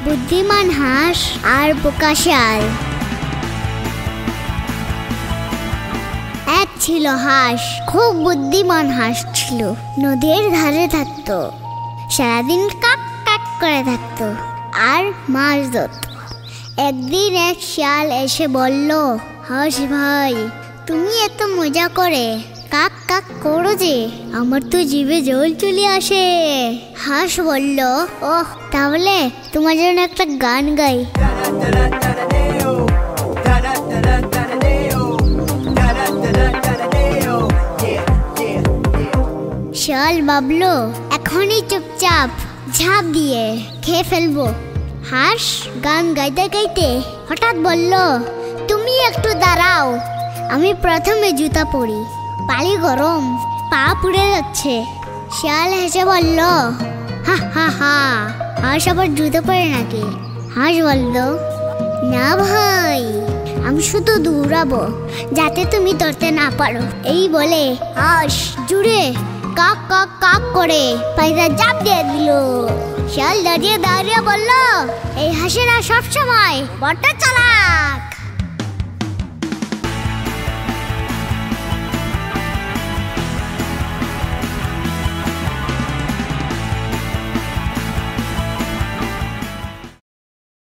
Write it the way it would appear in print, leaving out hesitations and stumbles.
বুদ্ধিমান হাঁস আর বোকা শিয়াল। এক ছিল হাঁস, খুব বুদ্ধিমান হাঁস ছিল। নদীর ধারে থাকতো, সারাদিন কাক কাক করে থাকতো আর মাছ ধরত। একদিন এক শিয়াল এসে বলল, হাঁস ভাই, তুমি এত মজা করে কাক কাক করো যে আমার তো জিভে জল চলে আসে। হাঁস বলল, ওহ, তাহলে তোমার জন্য একটা গান গাই। শিয়াল ভাবলো, এখনই চুপচাপ ঝাঁপ দিয়ে খেয়ে ফেলবো। হাঁস গান গাইতে গাইতে হঠাৎ বলল, তুমি একটু দাঁড়াও, আমি প্রথমে জুতা পরি, পানি গরম, পা পুড়ে যাচ্ছে। শিয়াল হেসে বলল, হা হা হা, হাঁস আবার জুতো পরে নাকি? হাঁস বলল, না ভাই, আমি শুধু দৌড়াবো যাতে তুমি ধরতে না পারো। এই বলে হাঁস জুড়ে কাক কাক কাক করে পায়রা জাপ দিয়ে দিল। শিয়াল দাঁড়িয়ে দাঁড়িয়ে বলল, এই হাঁসেরা সবসময় বড় চালাক।